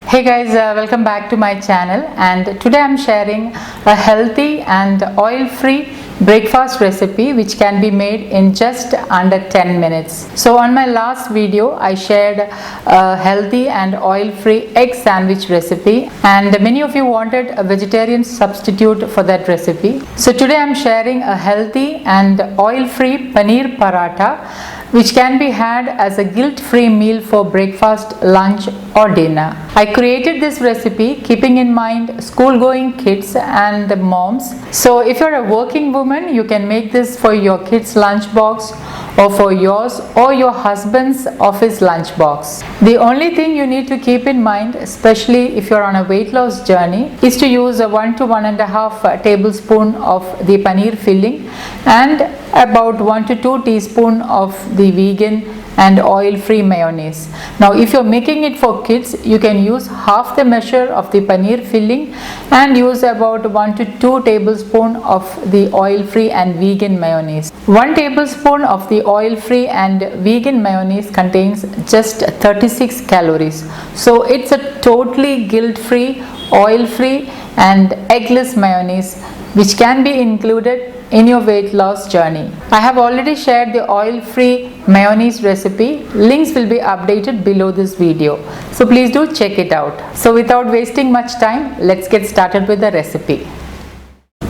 Hey guys, welcome back to my channel, and today I'm sharing a healthy and oil-free breakfast recipe which can be made in just under 10 minutes. So on my last video I shared a healthy and oil-free egg sandwich recipe, and many of you wanted a vegetarian substitute for that recipe. So today I'm sharing a healthy and oil-free paneer paratha which can be had as a guilt-free meal for breakfast, lunch or dinner. I created this recipe keeping in mind school-going kids and moms. So if you're a working woman, you can make this for your kids' lunchbox or for yours or your husband's office lunchbox. The only thing you need to keep in mind, especially if you're on a weight loss journey, is to use a 1 to 1.5 tablespoon of the paneer filling and about 1 to 2 teaspoons of the vegan and oil-free mayonnaise. Now if you're making it for kids, you can use half the measure of the paneer filling and use about 1 to 2 tablespoons of the oil-free and vegan mayonnaise. 1 tablespoon of the oil-free and vegan mayonnaise contains just 36 calories. So it's a totally guilt-free, oil-free and eggless mayonnaise which can be included in your weight loss journey. I have already shared the oil-free mayonnaise recipe. Links will be updated below this video. So please do check it out. So without wasting much time, let's get started with the recipe.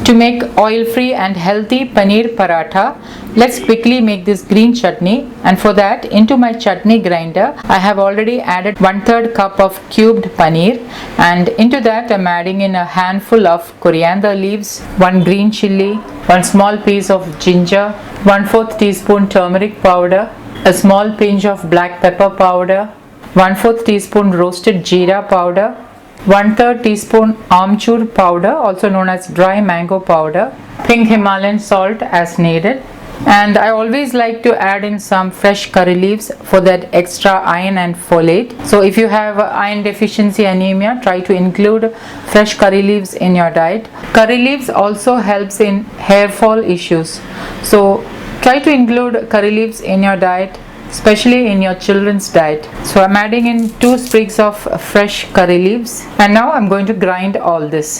To make oil-free and healthy paneer paratha, let's quickly make this green chutney, and for that into my chutney grinder I have already added 1/3 cup of cubed paneer, and into that I'm adding in a handful of coriander leaves, 1 green chilli, 1 small piece of ginger, 1/4 teaspoon turmeric powder, a small pinch of black pepper powder, 1/4 teaspoon roasted jeera powder, 1/3 teaspoon amchur powder, also known as dry mango powder, pink Himalayan salt as needed, and I always like to add in some fresh curry leaves for that extra iron and folate. So if you have iron deficiency anemia, try to include fresh curry leaves in your diet. Curry leaves also helps in hair fall issues, so try to include curry leaves in your diet, especially in your children's diet. So I'm adding in 2 sprigs of fresh curry leaves, and now I'm going to grind all this.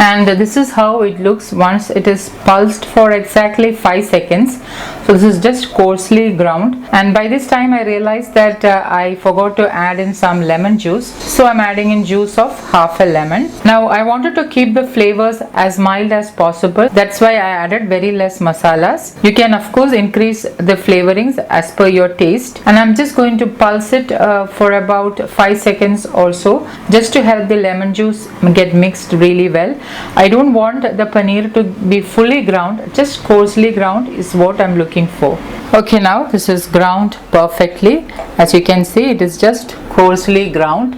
And this is how it looks once it is pulsed for exactly 5 seconds. So this is just coarsely ground, and by this time I realized that I forgot to add in some lemon juice, so I'm adding in juice of half a lemon. Now I wanted to keep the flavors as mild as possible, that's why I added very less masalas. You can of course increase the flavorings as per your taste, and I'm just going to pulse it for about 5 seconds or so, just to help the lemon juice get mixed really well. I don't want the paneer to be fully ground, just coarsely ground is what I'm looking for. Okay, now this is ground perfectly. As you can see, it is just coarsely ground.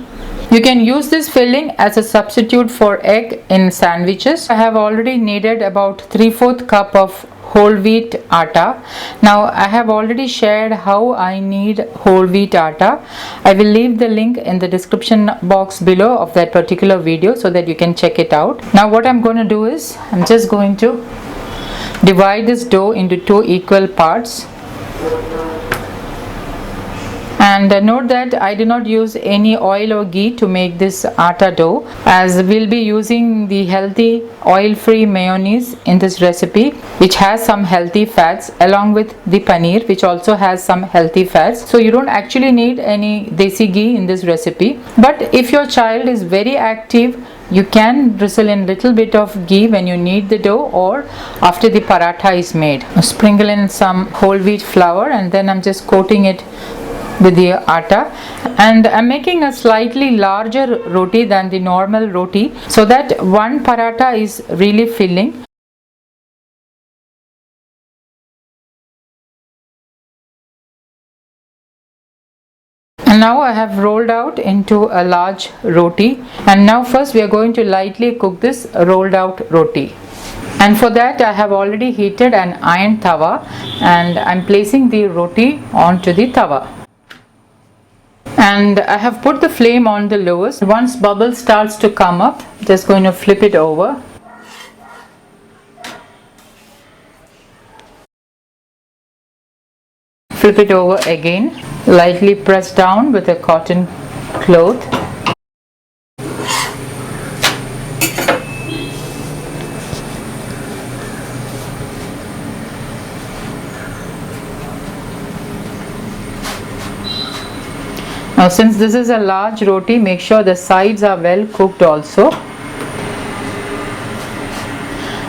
You can use this filling as a substitute for egg in sandwiches. I have already kneaded about 3/4 cup of whole wheat atta. Now I have already shared how I knead whole wheat atta. I will leave the link in the description box below of that particular video so that you can check it out. Now what I'm going to do is I'm just going to divide this dough into 2 equal parts. And note that I did not use any oil or ghee to make this atta dough, as we'll be using the healthy oil-free mayonnaise in this recipe, which has some healthy fats, along with the paneer, which also has some healthy fats. So you don't actually need any desi ghee in this recipe. But if your child is very active, you can drizzle in little bit of ghee when you knead the dough or after the paratha is made. Sprinkle in some whole wheat flour, and then I'm just coating it with the atta, and I'm making a slightly larger roti than the normal roti so that one paratha is really filling. And now I have rolled out into a large roti, and now first we are going to lightly cook this rolled out roti. And for that I have already heated an iron tawa, and I'm placing the roti onto the tawa. And I have put the flame on the lowest. Once bubble starts to come up, just going to flip it over. Flip it over again. Lightly press down with a cotton cloth. Now since this is a large roti, make sure the sides are well cooked also.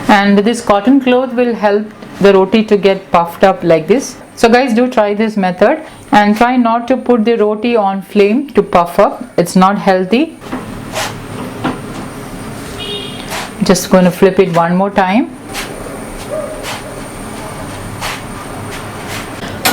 And this cotton cloth will help the roti to get puffed up like this. So guys, do try this method and try not to put the roti on flame to puff up. It's not healthy. Just going to flip it one more time.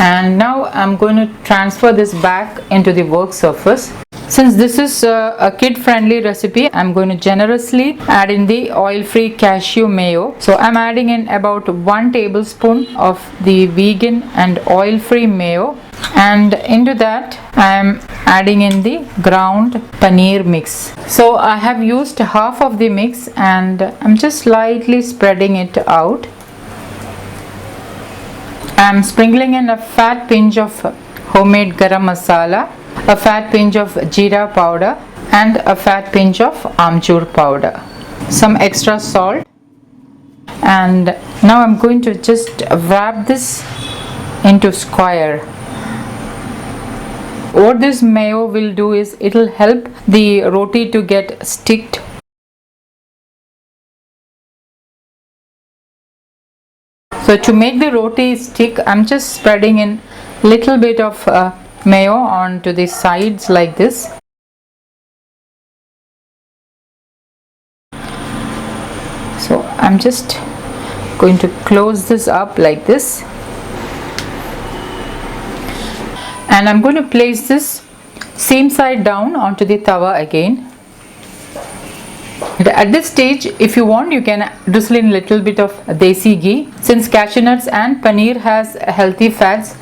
And now I'm going to transfer this back into the work surface. Since this is a kid-friendly recipe, I'm going to generously add in the oil-free cashew mayo. So I'm adding in about 1 tablespoon of the vegan and oil-free mayo, and into that I'm adding in the ground paneer mix. So I have used half of the mix and I'm just slightly spreading it out. I'm sprinkling in a fat pinch of homemade garam masala, a fat pinch of jeera powder, and a fat pinch of amchur powder, some extra salt. And now I'm going to just wrap this into square. What this mayo will do is it will help the roti to get sticked. So to make the roti stick, I'm just spreading in little bit of mayo onto the sides like this. So I'm just going to close this up like this, and I'm going to place this same side down onto the tawa again. At this stage, if you want, you can drizzle in little bit of desi ghee. Since cashew nuts and paneer has healthy fats,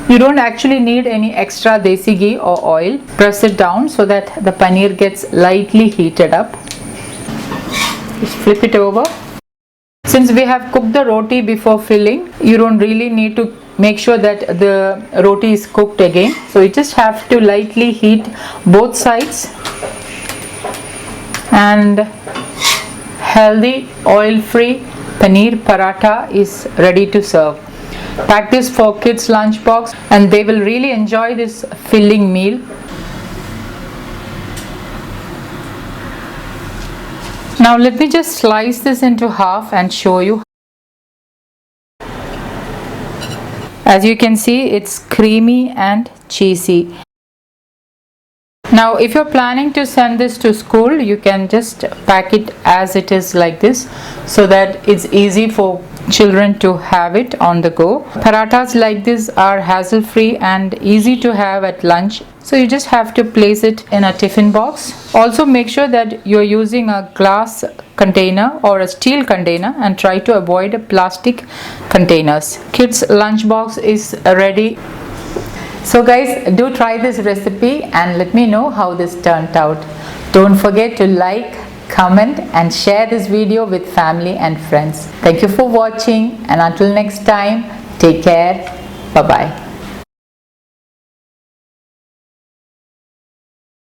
you don't actually need any extra desi ghee or oil. Press it down so that the paneer gets lightly heated up. Just flip it over. Since we have cooked the roti before filling, you don't really need to make sure that the roti is cooked again. So you just have to lightly heat both sides, and healthy oil-free paneer paratha is ready to serve. Pack this for kids' lunchbox and they will really enjoy this filling meal. Now let me just slice this into half and show you. As you can see, it's creamy and cheesy. Now if you're planning to send this to school, you can just pack it as it is like this, so that it's easy for children to have it on the go. Parathas like this are hassle-free and easy to have at lunch. So you just have to place it in a tiffin box. Also make sure that you're using a glass container or a steel container, and try to avoid plastic containers. Kids' lunchbox is ready. So guys, do try this recipe and let me know how this turned out. Don't forget to like, comment and share this video with family and friends. Thank you for watching, and until next time, take care. Bye bye.